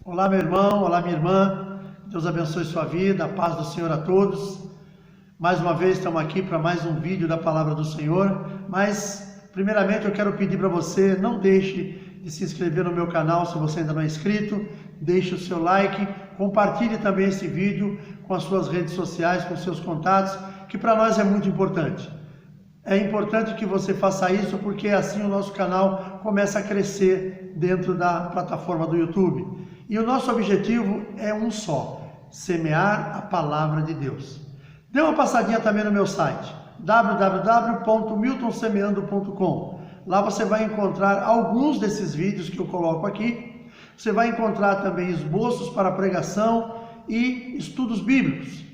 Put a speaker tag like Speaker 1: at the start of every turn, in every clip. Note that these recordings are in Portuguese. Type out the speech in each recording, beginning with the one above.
Speaker 1: Olá, meu irmão, olá, minha irmã. Deus abençoe sua vida, a paz do Senhor a todos. Mais uma vez estamos aqui para mais um vídeo da Palavra do Senhor. Mas, primeiramente, eu quero pedir para você, não deixe de se inscrever no meu canal se você ainda não é inscrito. Deixe o seu like, compartilhe também esse vídeo com as suas redes sociais, com seus contatos, que para nós é muito importante. É importante que você faça isso porque assim o nosso canal começa a crescer dentro da plataforma do YouTube. E o nosso objetivo é um só: semear a palavra de Deus. Dê uma passadinha também no meu site, www.miltonsemeando.com. Lá você vai encontrar alguns desses vídeos que eu coloco aqui. Você vai encontrar também esboços para pregação e estudos bíblicos.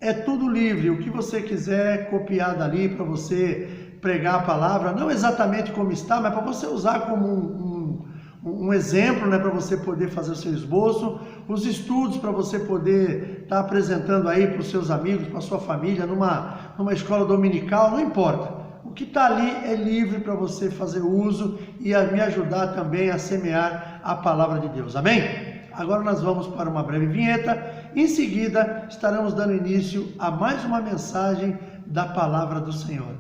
Speaker 1: É tudo livre, o que você quiser copiar dali para você pregar a palavra, não exatamente como está, mas para você usar como um exemplo, né, para você poder fazer o seu esboço, os estudos para você poder estar apresentando aí para os seus amigos, para a sua família, numa escola dominical, não importa. O que está ali é livre para você fazer uso e a me ajudar também a semear a palavra de Deus, amém? Agora nós vamos para uma breve vinheta, em seguida estaremos dando início a mais uma mensagem da palavra do Senhor.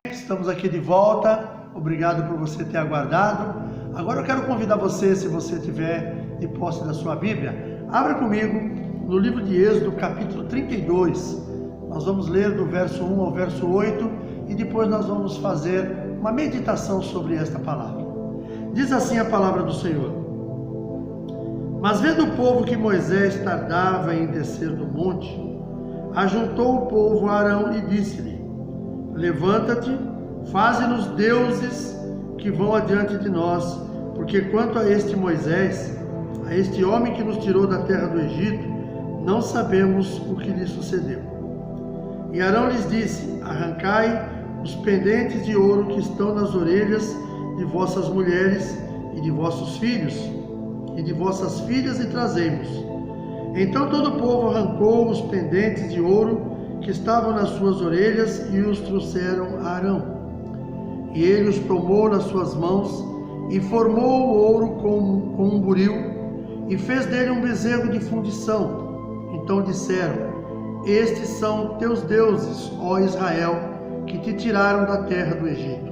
Speaker 1: Estamos aqui de volta, obrigado por você ter aguardado. Agora eu quero convidar você, se você tiver de posse da sua Bíblia, abra comigo no livro de Êxodo, capítulo 32. Nós vamos ler do verso 1 ao verso 8 e depois nós vamos fazer uma meditação sobre esta palavra. Diz assim a palavra do Senhor: Mas vendo o povo que Moisés tardava em descer do monte, ajuntou o povo a Arão e disse-lhe: Levanta-te, faze-nos deuses que vão adiante de nós, porque quanto a este Moisés, a este homem que nos tirou da terra do Egito, não sabemos o que lhe sucedeu. E Arão lhes disse: Arrancai os pendentes de ouro que estão nas orelhas de vossas mulheres e de vossos filhos e de vossas filhas e trazei-mos. Então todo o povo arrancou os pendentes de ouro que estavam nas suas orelhas e os trouxeram a Arão. E ele os tomou nas suas mãos e formou o ouro com um buril e fez dele um bezerro de fundição. Então disseram: Estes são teus deuses, ó Israel, que te tiraram da terra do Egito.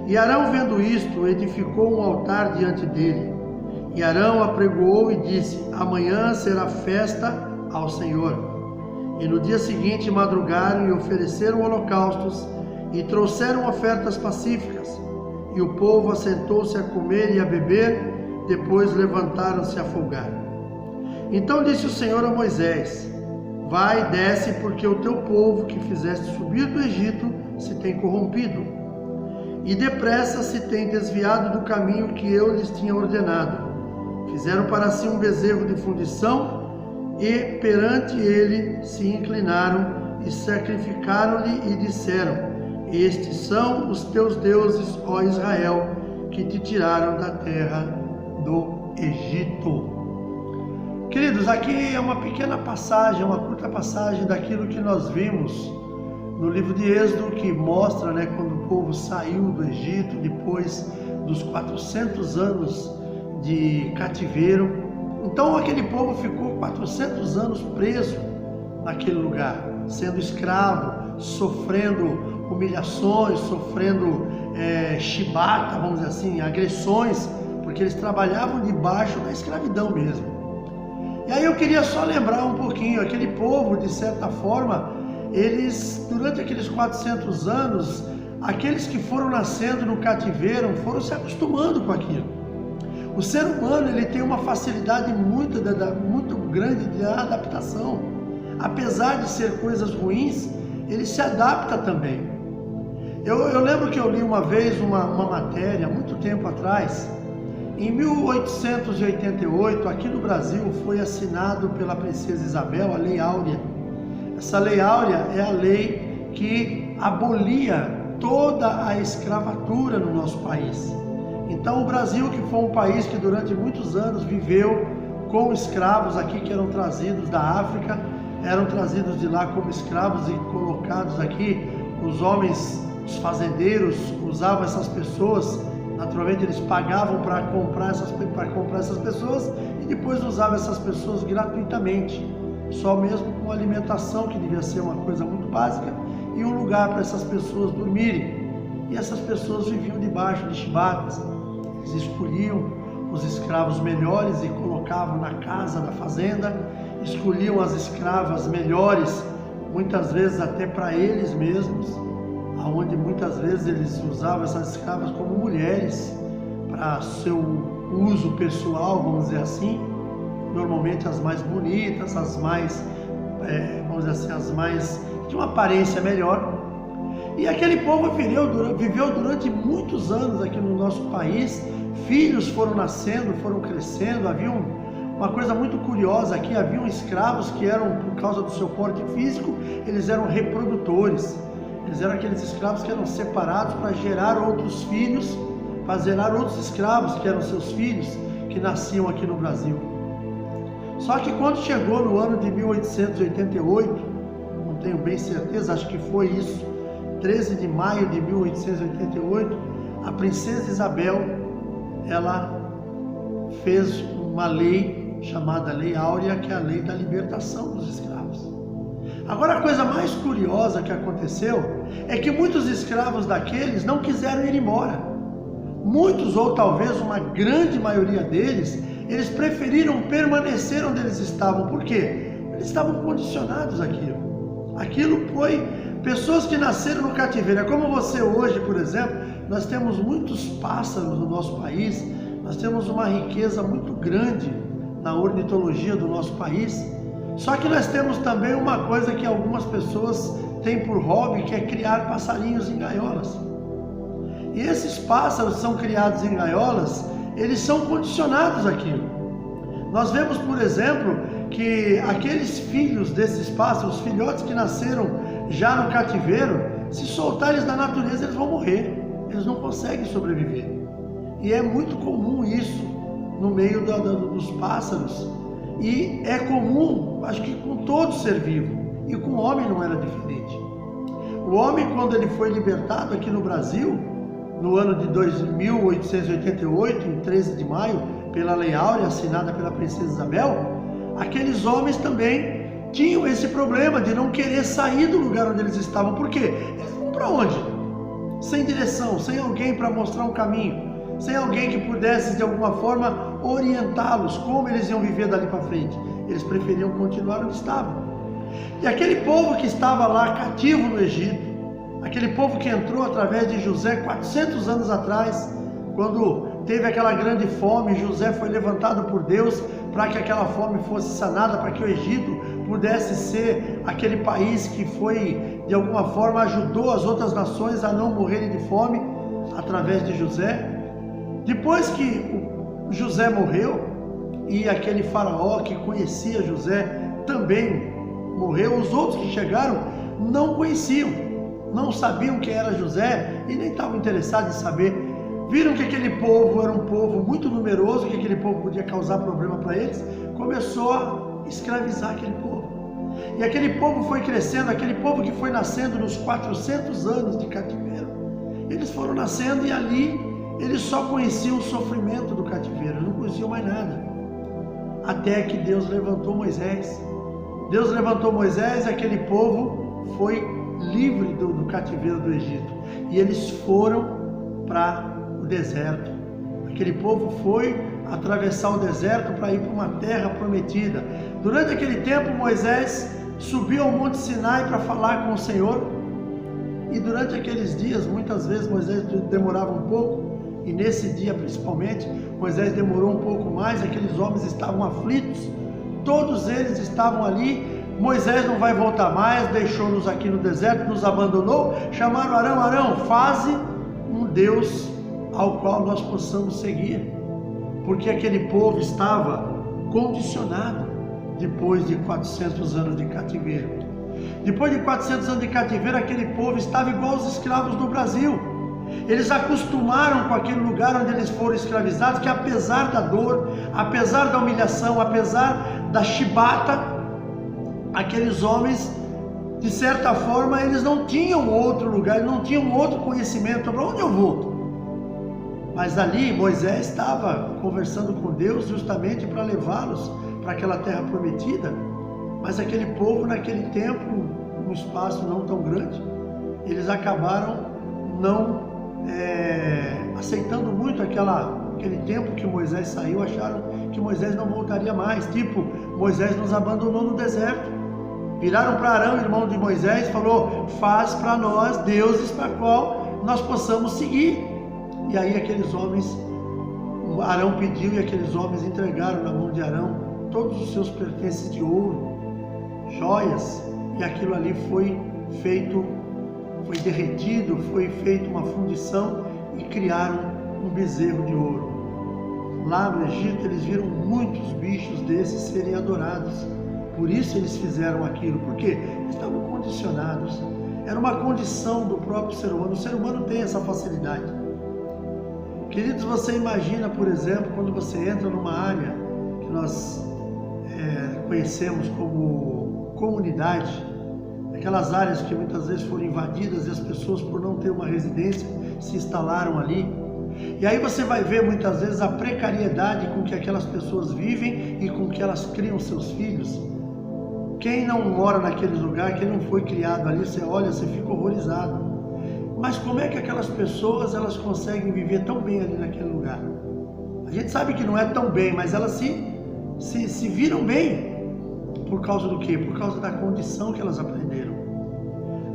Speaker 1: E Arão, vendo isto, edificou um altar diante dele. E Arão apregoou e disse: Amanhã será festa ao Senhor. E no dia seguinte madrugaram e ofereceram holocaustos e trouxeram ofertas pacíficas. E o povo assentou-se a comer e a beber, depois levantaram-se a folgar. Então disse o Senhor a Moisés: Vai, desce, porque o teu povo que fizeste subir do Egito se tem corrompido, e depressa se tem desviado do caminho que eu lhes tinha ordenado. Fizeram para si um bezerro de fundição, e perante ele se inclinaram e sacrificaram-lhe e disseram: Estes são os teus deuses, ó Israel, que te tiraram da terra do Egito. Queridos, aqui é uma pequena passagem, uma curta passagem daquilo que nós vimos no livro de Êxodo, que mostra, né, quando o povo saiu do Egito depois dos 400 anos de cativeiro. Então aquele povo ficou 400 anos preso naquele lugar, sendo escravo, sofrendo humilhações, sofrendo chibata, vamos dizer assim, agressões, porque eles trabalhavam debaixo da escravidão mesmo. E aí eu queria só lembrar um pouquinho, aquele povo, de certa forma, eles, durante aqueles 400 anos, aqueles que foram nascendo no cativeiro, foram se acostumando com aquilo. O ser humano, ele tem uma facilidade muito grande de adaptação. Apesar de ser coisas ruins, ele se adapta também. Eu lembro que eu li uma vez uma matéria, muito tempo atrás, em 1888, aqui no Brasil, foi assinado pela princesa Isabel a Lei Áurea. Essa Lei Áurea é a lei que abolia toda a escravatura no nosso país. Então o Brasil, que foi um país que durante muitos anos viveu com escravos aqui que eram trazidos da África, eram trazidos de lá como escravos e colocados aqui. Os homens, os fazendeiros, usavam essas pessoas, naturalmente eles pagavam para comprar essas pessoas e depois usavam essas pessoas gratuitamente, só mesmo com alimentação, que devia ser uma coisa muito básica, e um lugar para essas pessoas dormirem. E essas pessoas viviam debaixo de chibatas. Eles escolhiam os escravos melhores e colocavam na casa da fazenda, escolhiam as escravas melhores, muitas vezes até para eles mesmos, aonde muitas vezes eles usavam essas escravas como mulheres para seu uso pessoal, vamos dizer assim. Normalmente as mais bonitas, as mais, vamos dizer assim, as mais de uma aparência melhor. E aquele povo viveu durante muitos anos aqui no nosso país. Filhos foram nascendo, foram crescendo. Havia uma coisa muito curiosa aqui: haviam escravos que eram, por causa do seu porte físico, eles eram reprodutores. Eles eram aqueles escravos que eram separados para gerar outros filhos, para gerar outros escravos que eram seus filhos, que nasciam aqui no Brasil. Só que quando chegou no ano de 1888, não tenho bem certeza, acho que foi isso, 13 de maio de 1888, a princesa Isabel, ela fez uma lei chamada Lei Áurea, que é a lei da libertação dos escravos. Agora, a coisa mais curiosa que aconteceu é que muitos escravos daqueles não quiseram ir embora. Muitos, ou talvez uma grande maioria deles, eles preferiram permanecer onde eles estavam. Por quê? Eles estavam condicionados àquilo. Aquilo foi pessoas que nasceram no cativeiro. É como você hoje, por exemplo, nós temos muitos pássaros no nosso país, nós temos uma riqueza muito grande na ornitologia do nosso país. Só que nós temos também uma coisa que algumas pessoas têm por hobby, que é criar passarinhos em gaiolas. E esses pássaros são criados em gaiolas, eles são condicionados àquilo. Nós vemos, por exemplo, que aqueles filhos desses pássaros, filhotes que nasceram já no cativeiro, se soltar eles na natureza, eles vão morrer. Eles não conseguem sobreviver. E é muito comum isso no meio dos pássaros. E é comum, acho que com todo ser vivo. E com o homem não era diferente. O homem, quando ele foi libertado aqui no Brasil, no ano de 1888, em 13 de maio, pela Lei Áurea, assinada pela princesa Isabel, aqueles homens também tinham esse problema de não querer sair do lugar onde eles estavam. Por quê? Eles vão para onde? Sem direção, sem alguém para mostrar um caminho, sem alguém que pudesse de alguma forma orientá-los como eles iam viver dali para frente. Eles preferiam continuar onde estavam. E aquele povo que estava lá cativo no Egito, aquele povo que entrou através de José 400 anos atrás, quando teve aquela grande fome, José foi levantado por Deus para que aquela fome fosse sanada, para que o Egito pudesse ser aquele país que foi, de alguma forma, ajudou as outras nações a não morrerem de fome, através de José. Depois que José morreu, e aquele faraó que conhecia José também morreu, os outros que chegaram não conheciam, não sabiam quem era José e nem estavam interessados em saber. Viram que aquele povo era um povo muito numeroso, que aquele povo podia causar problema para eles, começou a escravizar aquele povo. E aquele povo foi crescendo, aquele povo que foi nascendo nos 400 anos de cativeiro. Eles foram nascendo e ali eles só conheciam o sofrimento do cativeiro, não conheciam mais nada. Até que Deus levantou Moisés. Deus levantou Moisés e aquele povo foi livre do cativeiro do Egito. E eles foram para o deserto. Aquele povo foi atravessar o deserto para ir para uma terra prometida. Durante aquele tempo, Moisés subiu ao Monte Sinai para falar com o Senhor. E durante aqueles dias, muitas vezes Moisés demorava um pouco. E nesse dia principalmente, Moisés demorou um pouco mais. Aqueles homens estavam aflitos. Todos eles estavam ali. Moisés não vai voltar mais, deixou-nos aqui no deserto, nos abandonou. Chamaram Arão: Arão, faze um Deus ao qual nós possamos seguir, porque aquele povo estava condicionado depois de 400 anos de cativeiro. Depois de 400 anos de cativeiro, aquele povo estava igual aos escravos do Brasil. Eles acostumaram com aquele lugar onde eles foram escravizados, que apesar da dor, apesar da humilhação, apesar da chibata, aqueles homens, de certa forma, eles não tinham outro lugar, não tinham outro conhecimento. Para onde eu vou? Mas ali Moisés estava conversando com Deus justamente para levá-los para aquela terra prometida. Mas aquele povo, naquele tempo, um espaço não tão grande, eles acabaram não aceitando muito aquele tempo que Moisés saiu, acharam que Moisés não voltaria mais. Tipo, Moisés nos abandonou no deserto. Viraram para Arão, irmão de Moisés, e falou: faz para nós deuses para qual nós possamos seguir. E aí aqueles homens, Arão pediu e aqueles homens entregaram na mão de Arão todos os seus pertences de ouro, joias, e aquilo ali foi feito, foi derretido, foi feita uma fundição e criaram um bezerro de ouro. Lá no Egito eles viram muitos bichos desses serem adorados. Por isso eles fizeram aquilo, porque eles estavam condicionados. Era uma condição do próprio ser humano. O ser humano tem essa facilidade. Queridos, você imagina, por exemplo, quando você entra numa área que nós conhecemos como comunidade, aquelas áreas que muitas vezes foram invadidas e as pessoas, por não ter uma residência, se instalaram ali. E aí você vai ver muitas vezes a precariedade com que aquelas pessoas vivem e com que elas criam seus filhos. Quem não mora naquele lugar, quem não foi criado ali, você olha, você fica horrorizado. Mas como é que aquelas pessoas, elas conseguem viver tão bem ali naquele lugar? A gente sabe que não é tão bem, mas elas se viram bem. Por causa do quê? Por causa da condição que elas aprenderam.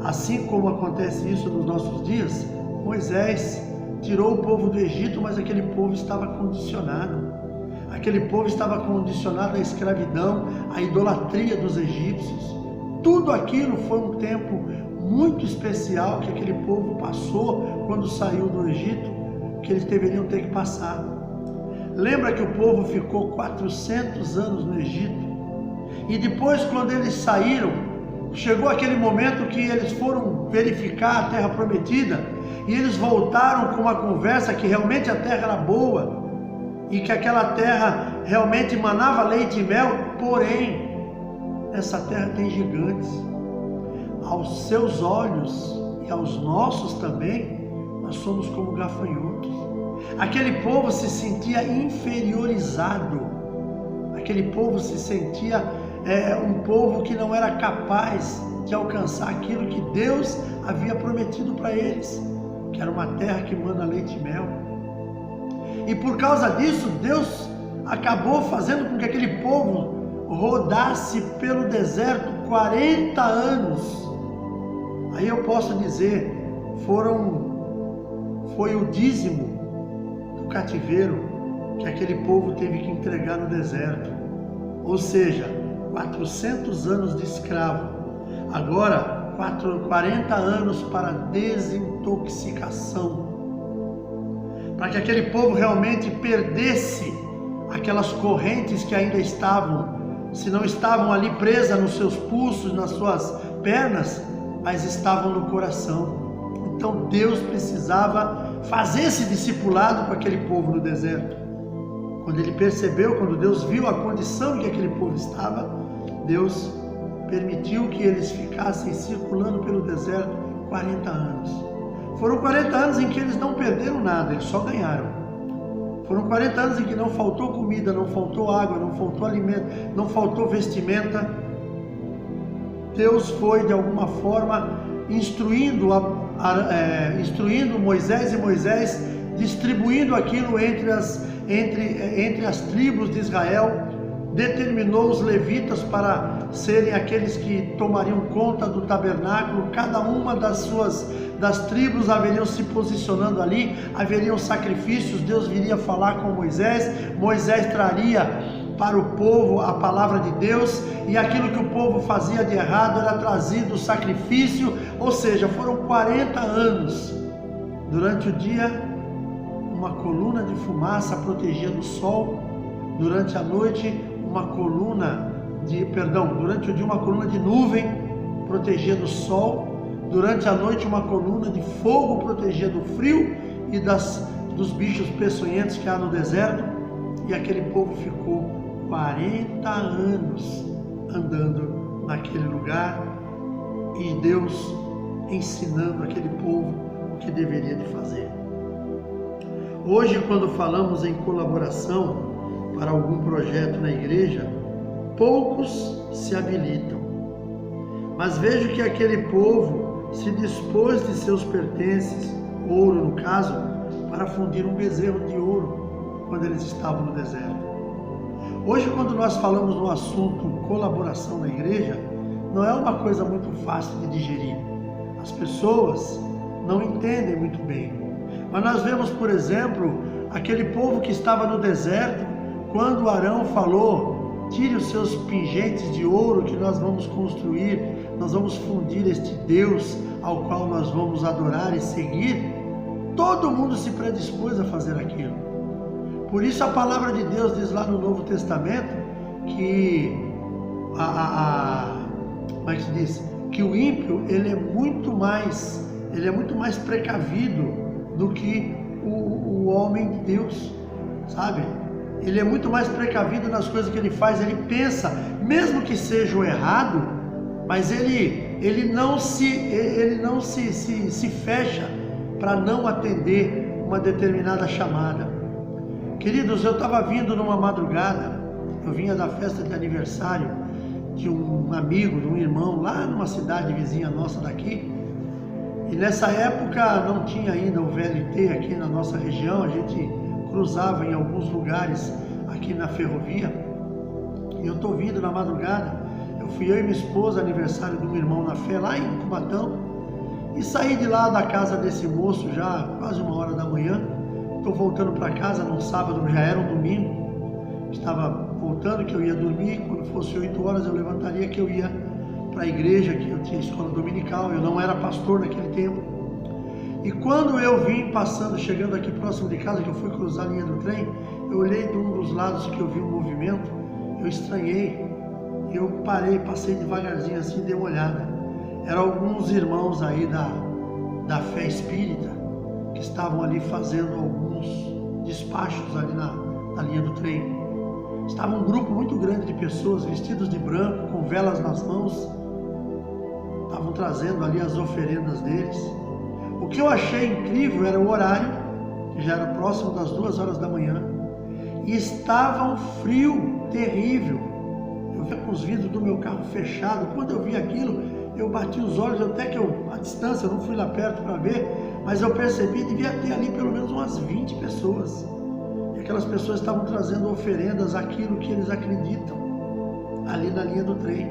Speaker 1: Assim como acontece isso nos nossos dias, Moisés tirou o povo do Egito, mas aquele povo estava condicionado. Aquele povo estava condicionado à escravidão, à idolatria dos egípcios. Tudo aquilo foi um tempo muito especial que aquele povo passou quando saiu do Egito, que eles deveriam ter que passar. Lembra que o povo ficou 400 anos no Egito? E depois, quando eles saíram, chegou aquele momento que eles foram verificar a terra prometida, e eles voltaram com uma conversa que realmente a terra era boa, e que aquela terra realmente manava leite e mel, porém, essa terra tem gigantes. Aos seus olhos e aos nossos também, nós somos como gafanhotos. Aquele povo se sentia inferiorizado, aquele povo se sentia um povo que não era capaz de alcançar aquilo que Deus havia prometido para eles, que era uma terra que mana leite e mel. E por causa disso, Deus acabou fazendo com que aquele povo rodasse pelo deserto 40 anos. Aí eu posso dizer, foi o dízimo do cativeiro que aquele povo teve que entregar no deserto. Ou seja, 400 anos de escravo. Agora, 40 anos para desintoxicação. Para que aquele povo realmente perdesse aquelas correntes que ainda estavam, se não estavam ali presas nos seus pulsos, nas suas pernas, mas estavam no coração. Então Deus precisava fazer esse discipulado com aquele povo no deserto. Quando ele percebeu, quando Deus viu a condição em que aquele povo estava, Deus permitiu que eles ficassem circulando pelo deserto 40 anos. Foram 40 anos em que eles não perderam nada, eles só ganharam. Foram 40 anos em que não faltou comida, não faltou água, não faltou alimento, não faltou vestimenta. Deus foi de alguma forma instruindo Moisés, e Moisés distribuindo aquilo entre as tribos de Israel. Determinou os levitas para serem aqueles que tomariam conta do tabernáculo. Cada uma das tribos haveriam se posicionando ali, haveriam sacrifícios. Deus viria falar com Moisés, Moisés traria para o povo a palavra de Deus, e aquilo que o povo fazia de errado era trazido o sacrifício. Ou seja, foram 40 anos. Durante o dia, uma coluna de fumaça protegia do sol. Durante a noite, durante o dia uma coluna de nuvem protegia do sol, durante a noite uma coluna de fogo protegia do frio e dos bichos peçonhentos que há no deserto, e aquele povo ficou 40 anos andando naquele lugar, e Deus ensinando aquele povo o que deveria de fazer. Hoje, quando falamos em colaboração para algum projeto na igreja, poucos se habilitam. Mas vejo que aquele povo se dispôs de seus pertences, ouro no caso, para fundir um bezerro de ouro quando eles estavam no deserto. Hoje, quando nós falamos no assunto colaboração na igreja, não é uma coisa muito fácil de digerir. As pessoas não entendem muito bem. Mas nós vemos, por exemplo, aquele povo que estava no deserto, quando Arão falou: tire os seus pingentes de ouro que nós vamos construir, nós vamos fundir este Deus ao qual nós vamos adorar e seguir. Todo mundo se predispôs a fazer aquilo. Por isso a palavra de Deus diz lá no Novo Testamento que como é que se diz? Que o ímpio ele é muito mais precavido do que o homem de Deus, sabe? Ele é muito mais precavido nas coisas que ele faz. Ele pensa, mesmo que seja o errado, mas ele não se fecha para não atender uma determinada chamada. Queridos, eu estava vindo numa madrugada, eu vinha da festa de aniversário de um amigo, de um irmão, lá numa cidade vizinha nossa daqui, e nessa época não tinha ainda o VLT aqui na nossa região, a gente cruzava em alguns lugares aqui na ferrovia, e eu estou vindo na madrugada, eu e minha esposa, aniversário do meu irmão na fé, lá em Cubatão, e saí de lá da casa desse moço já quase 1h da manhã. Estou voltando para casa num sábado, já era um domingo, estava voltando, que eu ia dormir, quando fosse 8 horas eu levantaria, que eu ia para a igreja, que eu tinha escola dominical, eu não era pastor naquele tempo. E quando eu vim passando, chegando aqui próximo de casa, que eu fui cruzar a linha do trem, eu olhei de um dos lados que eu vi um movimento, eu estranhei, e eu parei, passei devagarzinho assim, dei uma olhada. Eram alguns irmãos aí da fé espírita, que estavam ali fazendo alguns despachos ali na linha do trem. Estava um grupo muito grande de pessoas vestidos de branco, com velas nas mãos, estavam trazendo ali as oferendas deles. O que eu achei incrível era o horário, que já era próximo das 2h da manhã, e estava um frio terrível. Eu vi com os vidros do meu carro fechados. Quando eu vi aquilo, eu bati os olhos, até que a distância, eu não fui lá perto para ver, mas eu percebi, devia ter ali pelo menos umas 20 pessoas. E aquelas pessoas estavam trazendo oferendas, aquilo que eles acreditam, ali na linha do trem.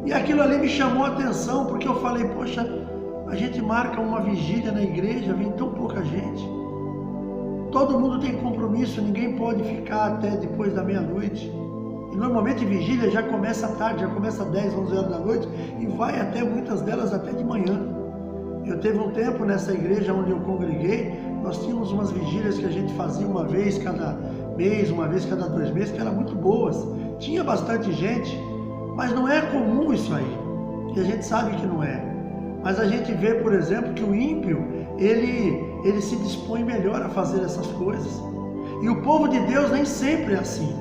Speaker 1: E aquilo ali me chamou a atenção, porque eu falei, poxa, a gente marca uma vigília na igreja, vem tão pouca gente. Todo mundo tem compromisso, ninguém pode ficar até depois da meia-noite. E normalmente vigília já começa tarde, já começa 10, 11 horas da noite e vai até, muitas delas, até de manhã. Eu teve um tempo nessa igreja onde eu congreguei, nós tínhamos umas vigílias que a gente fazia uma vez cada mês, uma vez cada 2 meses, que eram muito boas. Tinha bastante gente, mas não é comum isso aí. E a gente sabe que não é. Mas a gente vê, por exemplo, que o ímpio, ele se dispõe melhor a fazer essas coisas. E o povo de Deus nem sempre é assim.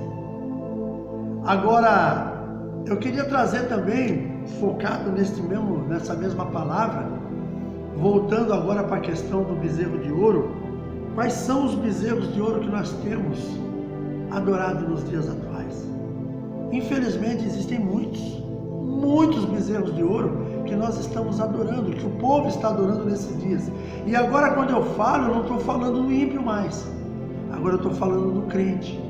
Speaker 1: Agora, eu queria trazer também, focado nessa mesma palavra, voltando agora para a questão do bezerro de ouro, quais são os bezerros de ouro que nós temos adorado nos dias atuais? Infelizmente existem muitos bezerros de ouro que nós estamos adorando, que o povo está adorando nesses dias. E agora quando eu falo, eu não estou falando do ímpio mais, agora eu estou falando do crente.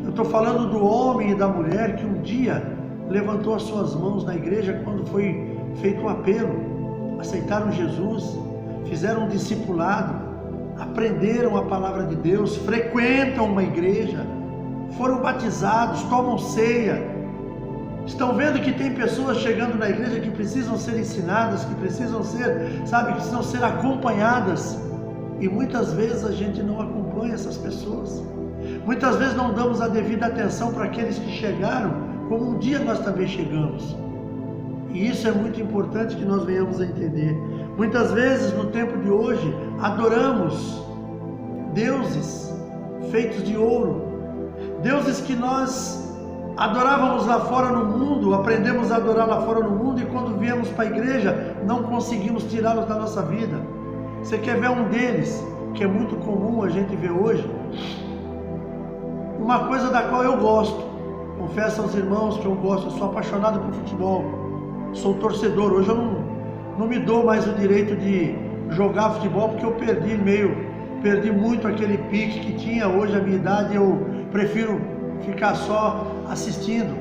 Speaker 1: Eu estou falando do homem e da mulher que um dia levantou as suas mãos na igreja quando foi feito um apelo, aceitaram Jesus, fizeram um discipulado, aprenderam a palavra de Deus, frequentam uma igreja, foram batizados, tomam ceia, estão vendo que tem pessoas chegando na igreja que precisam ser ensinadas, que precisam ser acompanhadas, e muitas vezes a gente não acompanha essas pessoas. Muitas vezes não damos a devida atenção para aqueles que chegaram, como um dia nós também chegamos. E isso é muito importante que nós venhamos a entender. Muitas vezes, no tempo de hoje, adoramos deuses feitos de ouro, deuses que nós adorávamos lá fora no mundo, aprendemos a adorar lá fora no mundo, e quando viemos para a igreja, não conseguimos tirá-los da nossa vida. Você quer ver um deles, que é muito comum a gente ver hoje? Uma coisa da qual eu gosto, confesso aos irmãos que eu gosto, eu sou apaixonado por futebol, sou torcedor. Hoje eu não me dou mais o direito de jogar futebol, porque eu perdi muito aquele pique que tinha. Hoje, a minha idade, eu prefiro ficar só assistindo.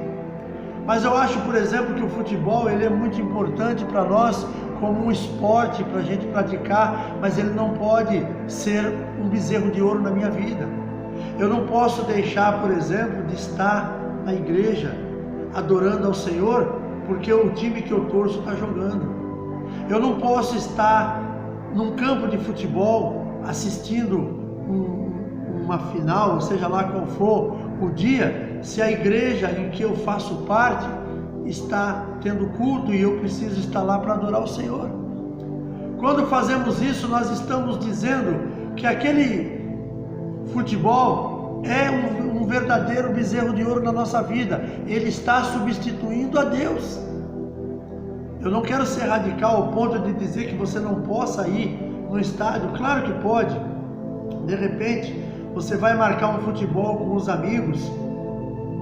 Speaker 1: Mas eu acho, por exemplo, que o futebol ele é muito importante para nós como um esporte para a gente praticar, mas ele não pode ser um bezerro de ouro na minha vida. Eu não posso deixar, por exemplo, de estar na igreja adorando ao Senhor porque o time que eu torço está jogando. Eu não posso estar num campo de futebol assistindo uma final, ou seja lá qual for o dia, se a igreja em que eu faço parte está tendo culto e eu preciso estar lá para adorar o Senhor. Quando fazemos isso, nós estamos dizendo que aquele futebol é um verdadeiro bezerro de ouro na nossa vida. Ele está substituindo a Deus. Eu não quero ser radical ao ponto de dizer que você não possa ir no estádio. Claro que pode. De repente, você vai marcar um futebol com os amigos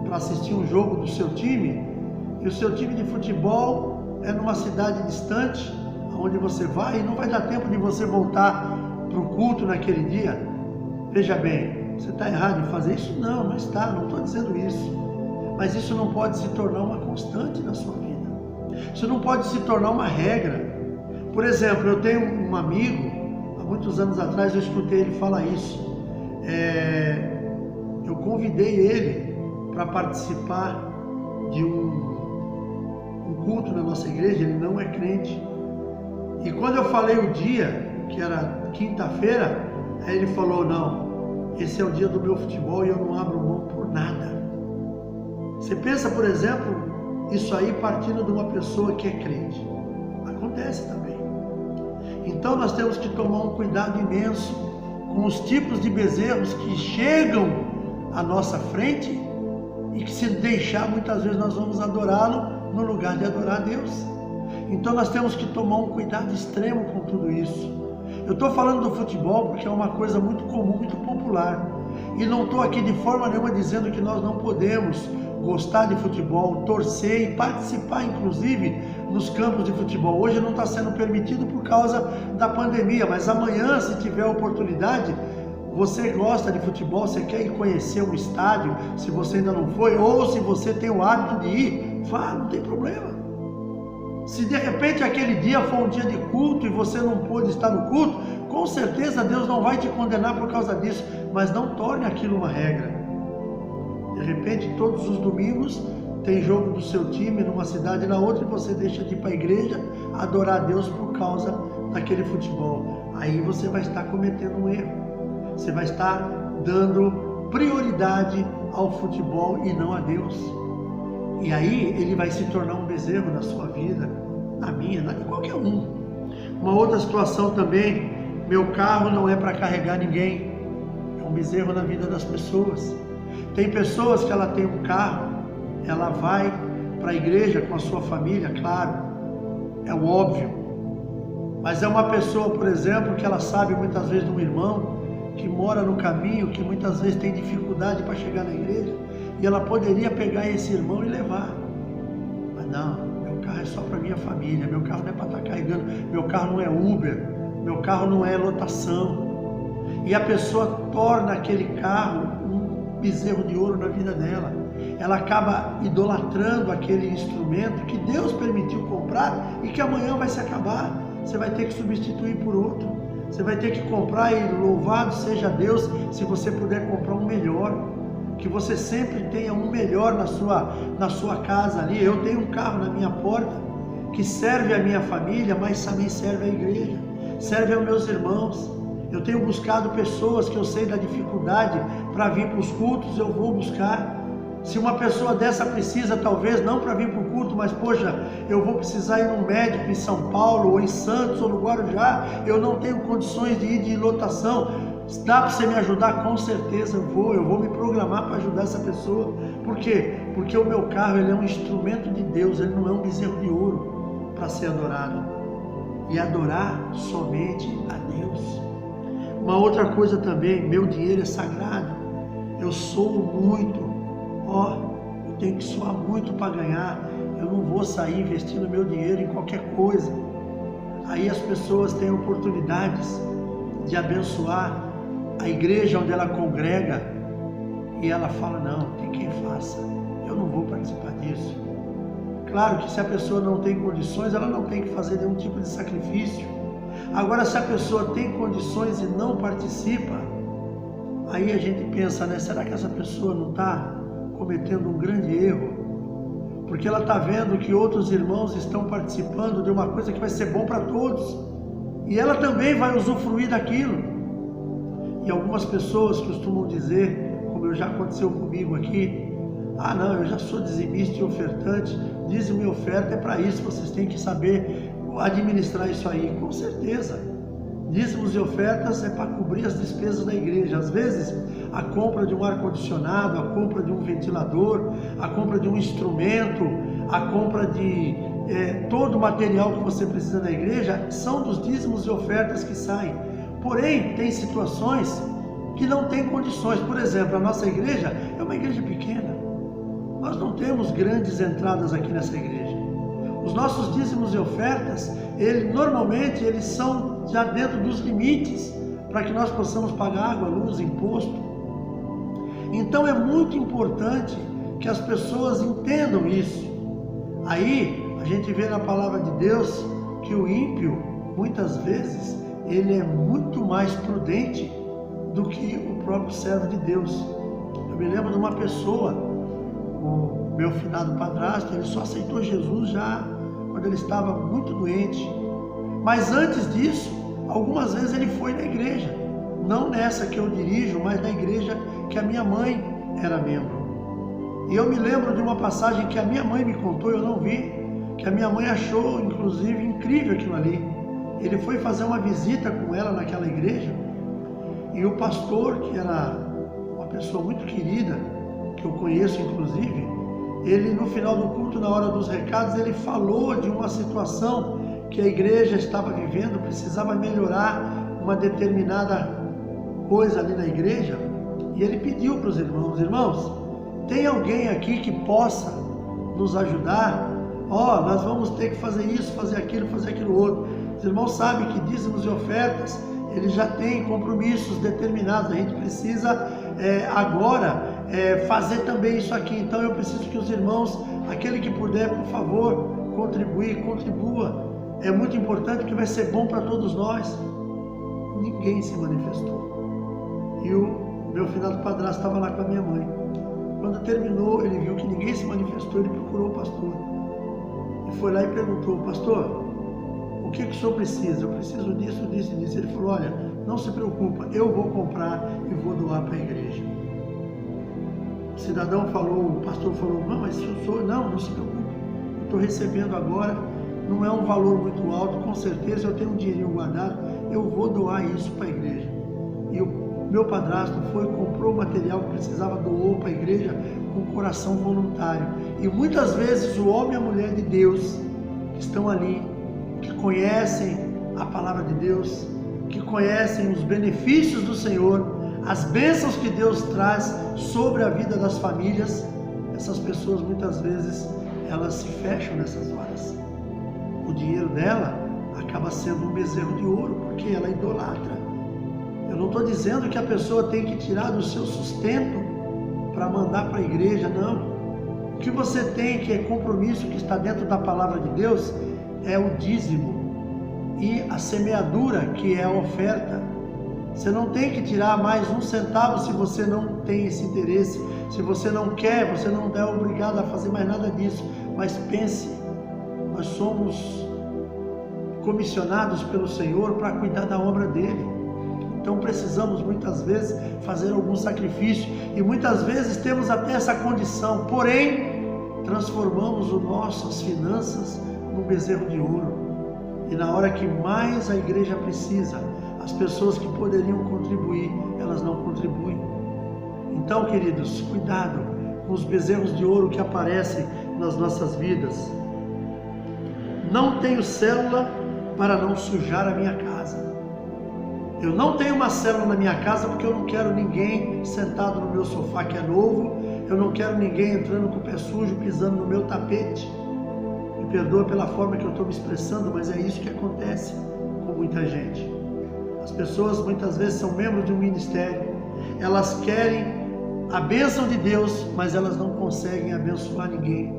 Speaker 1: para assistir um jogo do seu time, e o seu time de futebol é numa cidade distante, onde você vai, e não vai dar tempo de você voltar para o culto naquele dia. Veja bem, você está errado em fazer isso? Não está, não estou dizendo isso. Mas isso não pode se tornar uma constante na sua vida. Isso não pode se tornar uma regra. Por exemplo, eu tenho um amigo, há muitos anos atrás eu escutei ele falar isso. Eu convidei ele para participar de um culto na nossa igreja. Ele não é crente. E quando eu falei o dia, que era quinta-feira, aí ele falou: não, esse é o dia do meu futebol e eu não abro mão por nada. Você pensa, por exemplo, isso aí partindo de uma pessoa que é crente. Acontece também. Então nós temos que tomar um cuidado imenso com os tipos de bezerros que chegam à nossa frente e que, se deixar, muitas vezes nós vamos adorá-lo no lugar de adorar a Deus. Então nós temos que tomar um cuidado extremo com tudo isso. Eu estou falando do futebol porque é uma coisa muito comum, muito popular. E não estou aqui de forma nenhuma dizendo que nós não podemos gostar de futebol, torcer e participar, inclusive, nos campos de futebol. Hoje não está sendo permitido por causa da pandemia, mas amanhã, se tiver oportunidade, você gosta de futebol, você quer ir conhecer um estádio, se você ainda não foi, ou se você tem o hábito de ir, vá, não tem problema. Se de repente aquele dia for um dia de culto e você não pôde estar no culto, com certeza Deus não vai te condenar por causa disso, mas não torne aquilo uma regra. De repente, todos os domingos tem jogo do seu time numa cidade e na outra, e você deixa de ir para a igreja adorar a Deus por causa daquele futebol. Aí você vai estar cometendo um erro. Você vai estar dando prioridade ao futebol e não a Deus. E aí ele vai se tornar um bezerro na sua vida, na minha, na de qualquer um. Uma outra situação também: meu carro não é para carregar ninguém. É um bezerro na vida das pessoas. Tem pessoas que ela tem um carro, ela vai para a igreja com a sua família, claro, é o óbvio. Mas é uma pessoa, por exemplo, que ela sabe muitas vezes de um irmão que mora no caminho, que muitas vezes tem dificuldade para chegar na igreja, e ela poderia pegar esse irmão e levar. Mas não, meu carro é só para minha família, meu carro não é para estar carregando, meu carro não é Uber, meu carro não é lotação. E a pessoa torna aquele carro bezerro de ouro na vida dela. Ela acaba idolatrando aquele instrumento que Deus permitiu comprar e que amanhã vai se acabar. Você vai ter que substituir por outro. Você vai ter que comprar, e louvado seja Deus se você puder comprar um melhor. Que você sempre tenha um melhor na sua casa ali. Eu tenho um carro na minha porta que serve à minha família, mas também serve à igreja, serve aos meus irmãos. Eu tenho buscado pessoas que eu sei da dificuldade para vir para os cultos, eu vou buscar. Se uma pessoa dessa precisa, talvez, não para vir para o culto, mas, poxa, eu vou precisar ir num médico em São Paulo, ou em Santos, ou no Guarujá, eu não tenho condições de ir de lotação, dá para você me ajudar? Com certeza eu vou me programar para ajudar essa pessoa. Por quê? Porque o meu carro, ele é um instrumento de Deus, ele não é um bezerro de ouro para ser adorado. E adorar somente a Deus. Uma outra coisa também, meu dinheiro é sagrado, eu sou muito, eu tenho que suar muito para ganhar, eu não vou sair investindo meu dinheiro em qualquer coisa. Aí as pessoas têm oportunidades de abençoar a igreja onde ela congrega e ela fala, não, tem quem faça, eu não vou participar disso. Claro que se a pessoa não tem condições, ela não tem que fazer nenhum tipo de sacrifício. Agora, se a pessoa tem condições e não participa, aí a gente pensa, né? Será que essa pessoa não está cometendo um grande erro? Porque ela está vendo que outros irmãos estão participando de uma coisa que vai ser bom para todos. E ela também vai usufruir daquilo. E algumas pessoas costumam dizer, como já aconteceu comigo aqui, não, eu já sou dizimista e ofertante, dízimo e oferta é para isso, vocês têm que saber administrar isso aí. Com certeza, dízimos e ofertas é para cobrir as despesas da igreja. Às vezes, a compra de um ar-condicionado, a compra de um ventilador, a compra de um instrumento, a compra de todo o material que você precisa da igreja, são dos dízimos e ofertas que saem. Porém, tem situações que não tem condições. Por exemplo, a nossa igreja é uma igreja pequena. Nós não temos grandes entradas aqui nessa igreja. Os nossos dízimos e ofertas, normalmente eles são já dentro dos limites para que nós possamos pagar água, luz, imposto. Então é muito importante que as pessoas entendam isso. Aí a gente vê na palavra de Deus que o ímpio, muitas vezes, ele é muito mais prudente do que o próprio servo de Deus. Eu me lembro de uma pessoa, o meu finado padrasto, ele só aceitou Jesus já quando ele estava muito doente. Mas antes disso, algumas vezes ele foi na igreja. Não nessa que eu dirijo, mas na igreja que a minha mãe era membro. E eu me lembro de uma passagem que a minha mãe me contou, eu não vi, que a minha mãe achou, inclusive, incrível aquilo ali. Ele foi fazer uma visita com ela naquela igreja, e o pastor, que era uma pessoa muito querida, que eu conheço inclusive, ele no final do culto, na hora dos recados, ele falou de uma situação que a igreja estava vivendo, precisava melhorar uma determinada coisa ali na igreja, e ele pediu para os irmãos, tem alguém aqui que possa nos ajudar? Nós vamos ter que fazer isso, fazer aquilo outro. Os irmãos sabem que dízimos e ofertas, eles já têm compromissos determinados. A gente precisa agora fazer também isso aqui. Então eu preciso que os irmãos, aquele que puder, por favor, contribua. É muito importante, porque vai ser bom para todos nós. Ninguém se manifestou. E o meu finado padrasto estava lá com a minha mãe. Quando terminou, ele viu que ninguém se manifestou, ele procurou o pastor. E foi lá e perguntou, pastor, o que o senhor precisa? Eu preciso disso, disso e disso. Ele falou, olha, não se preocupa, eu vou comprar e vou doar para a igreja. O cidadão falou, o pastor falou, não, mas o senhor, não se preocupe, eu estou recebendo agora, não é um valor muito alto, com certeza eu tenho um dinheirinho guardado, eu vou doar isso para a igreja. E o meu padrasto foi, comprou o material que precisava, doou para a igreja com coração voluntário. E muitas vezes o homem e a mulher de Deus que estão ali, que conhecem a palavra de Deus, que conhecem os benefícios do Senhor, as bênçãos que Deus traz sobre a vida das famílias, essas pessoas muitas vezes elas se fecham nessas horas. O dinheiro dela acaba sendo um bezerro de ouro, porque ela idolatra. Eu não estou dizendo que a pessoa tem que tirar do seu sustento para mandar para a igreja, não. O que você tem, que é compromisso, que está dentro da palavra de Deus, é o dízimo e a semeadura, que é a oferta. Você não tem que tirar mais um centavo se você não tem esse interesse. Se você não quer, você não é obrigado a fazer mais nada disso. Mas pense, nós somos comissionados pelo Senhor para cuidar da obra dele. Então precisamos muitas vezes fazer algum sacrifício e muitas vezes temos até essa condição, porém transformamos as nossas finanças num bezerro de ouro. E na hora que mais a igreja precisa, as pessoas que poderiam contribuir, elas não contribuem. Então, queridos, cuidado com os bezerros de ouro que aparecem nas nossas vidas. Não tenho célula para não sujar a minha casa. Eu não tenho uma célula na minha casa porque eu não quero ninguém sentado no meu sofá que é novo, eu não quero ninguém entrando com o pé sujo, pisando no meu tapete. Me perdoa pela forma que eu estou me expressando, mas é isso que acontece com muita gente. As pessoas muitas vezes são membros de um ministério, elas querem a bênção de Deus, mas elas não conseguem abençoar ninguém.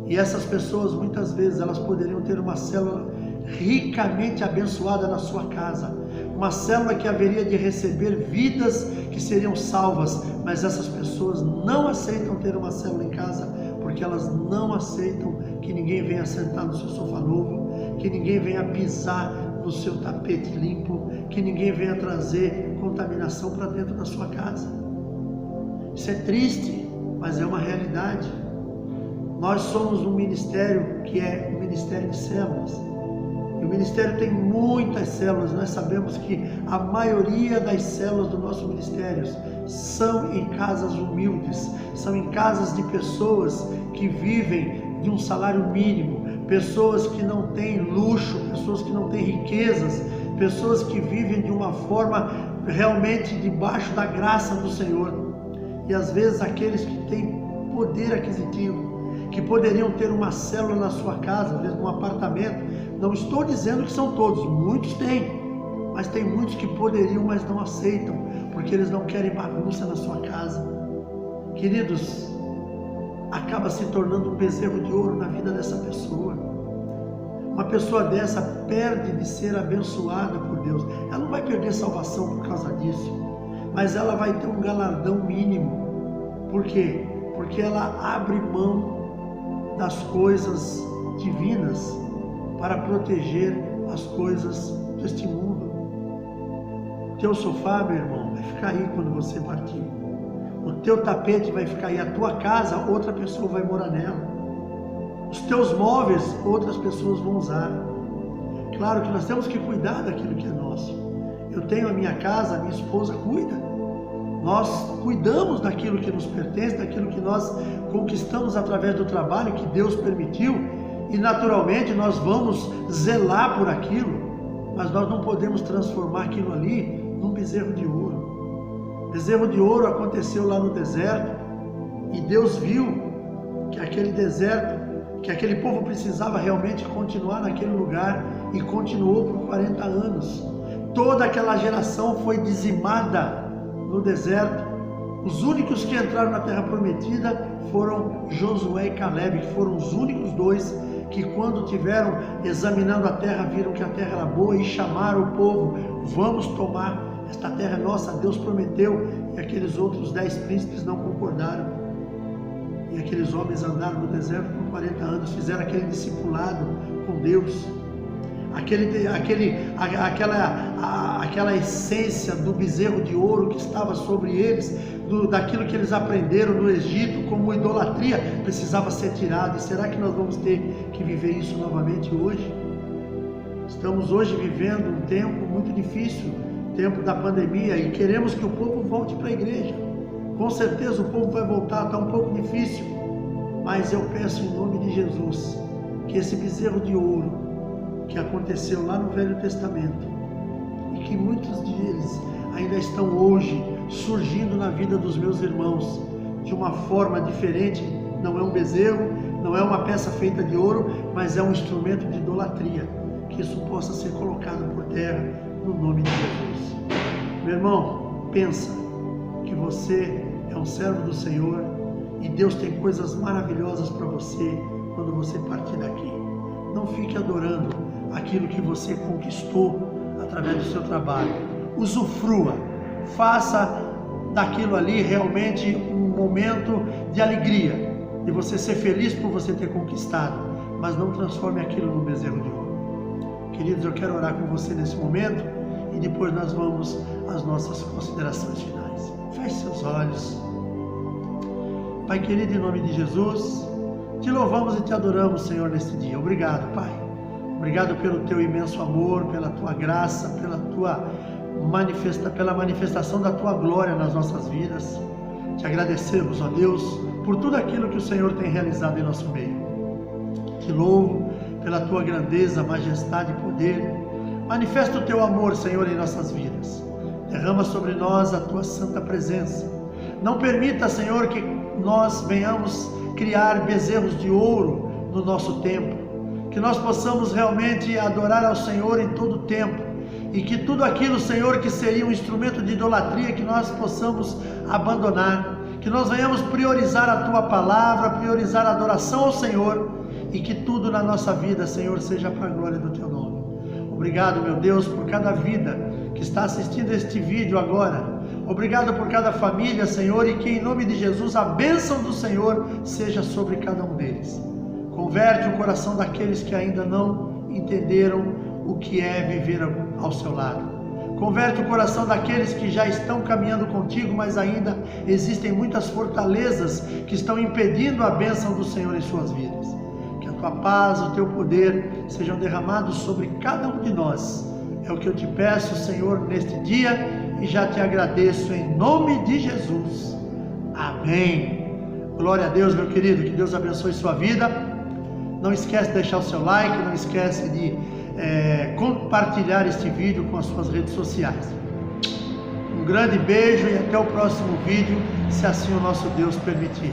Speaker 1: E essas pessoas muitas vezes elas poderiam ter uma célula ricamente abençoada na sua casa, uma célula que haveria de receber vidas que seriam salvas, mas essas pessoas não aceitam ter uma célula em casa, porque elas não aceitam que ninguém venha sentar no seu sofá novo, que ninguém venha pisar no seu tapete limpo, que ninguém venha trazer contaminação para dentro da sua casa. Isso é triste, mas é uma realidade. Nós somos um ministério que é um ministério de células. E o ministério tem muitas células. Nós sabemos que a maioria das células do nosso ministério são em casas humildes, são em casas de pessoas que vivem de um salário mínimo, pessoas que não têm luxo, pessoas que não têm riquezas, pessoas que vivem de uma forma realmente debaixo da graça do Senhor. E às vezes aqueles que têm poder aquisitivo, que poderiam ter uma célula na sua casa, às vezes num apartamento, não estou dizendo que são todos, muitos têm, mas tem muitos que poderiam, mas não aceitam, porque eles não querem bagunça na sua casa. Queridos, acaba se tornando um bezerro de ouro na vida dessa pessoa. Uma pessoa dessa perde de ser abençoada por Deus. Ela não vai perder salvação por causa disso, mas ela vai ter um galardão mínimo. Por quê? Porque ela abre mão das coisas divinas para proteger as coisas deste mundo. O teu sofá, meu irmão, vai ficar aí quando você partir. O teu tapete vai ficar aí. A tua casa, outra pessoa vai morar nela. Os teus móveis, outras pessoas vão usar. Claro que nós temos que cuidar daquilo que é nosso. Eu tenho a minha casa, a minha esposa cuida. Nós cuidamos daquilo que nos pertence, daquilo que nós conquistamos através do trabalho que Deus permitiu, e naturalmente nós vamos zelar por aquilo, mas nós não podemos transformar aquilo ali num bezerro de ouro. Bezerro de ouro aconteceu lá no deserto, e Deus viu que aquele deserto, que aquele povo precisava realmente continuar naquele lugar, e continuou por 40 anos. Toda aquela geração foi dizimada no deserto. Os únicos que entraram na terra prometida foram Josué e Caleb, que foram os únicos dois que, quando tiveram examinando a terra, viram que a terra era boa e chamaram o povo: vamos tomar, esta terra é nossa, Deus prometeu. E aqueles outros 10 príncipes não concordaram, e aqueles homens andaram no deserto por 40 anos, fizeram aquele discipulado com Deus. Aquela essência do bezerro de ouro que estava sobre eles, daquilo que eles aprenderam no Egito como idolatria, precisava ser tirado. E será que nós vamos ter que viver isso novamente hoje? Estamos hoje vivendo um tempo muito difícil, tempo da pandemia, e queremos que o povo volte para a igreja. Com certeza o povo vai voltar, está um pouco difícil, mas eu peço em nome de Jesus que esse bezerro de ouro que aconteceu lá no Velho Testamento, e que muitos deles ainda estão hoje surgindo na vida dos meus irmãos de uma forma diferente. Não é um bezerro, não é uma peça feita de ouro, mas é um instrumento de idolatria. Que isso possa ser colocado por terra no nome de Jesus. Meu irmão, pensa que você é um servo do Senhor e Deus tem coisas maravilhosas para você quando você partir daqui. Não fique adorando aquilo que você conquistou através do seu trabalho. Usufrua, faça daquilo ali realmente um momento de alegria, de você ser feliz por você ter conquistado, mas não transforme aquilo num bezerro de ouro. Queridos, eu quero orar com você nesse momento, e depois nós vamos às nossas considerações finais. Feche seus olhos. Pai querido, em nome de Jesus, te louvamos e te adoramos, Senhor, neste dia. Obrigado, Pai. Obrigado pelo teu imenso amor, pela tua graça, pela manifestação da tua glória nas nossas vidas. Te agradecemos, ó Deus, por tudo aquilo que o Senhor tem realizado em nosso meio. Te louvo pela tua grandeza, majestade e poder. Manifesta o teu amor, Senhor, em nossas vidas. Derrama sobre nós a tua santa presença. Não permita, Senhor, que nós venhamos criar bezerros de ouro no nosso tempo. Que nós possamos realmente adorar ao Senhor em todo o tempo. E que tudo aquilo, Senhor, que seria um instrumento de idolatria, que nós possamos abandonar. Que nós venhamos priorizar a tua palavra, priorizar a adoração ao Senhor. E que tudo na nossa vida, Senhor, seja para a glória do teu nome. Obrigado, meu Deus, por cada vida que está assistindo este vídeo agora. Obrigado por cada família, Senhor, e que em nome de Jesus a bênção do Senhor seja sobre cada um deles. Converte o coração daqueles que ainda não entenderam o que é viver ao seu lado. Converte o coração daqueles que já estão caminhando contigo, mas ainda existem muitas fortalezas que estão impedindo a bênção do Senhor em suas vidas. Que a tua paz, o teu poder sejam derramados sobre cada um de nós. É o que eu te peço, Senhor, neste dia, e já te agradeço em nome de Jesus. Amém. Glória a Deus, meu querido, que Deus abençoe sua vida. Não esquece de deixar o seu like, não esquece de compartilhar este vídeo com as suas redes sociais. Um grande beijo e até o próximo vídeo, se assim o nosso Deus permitir.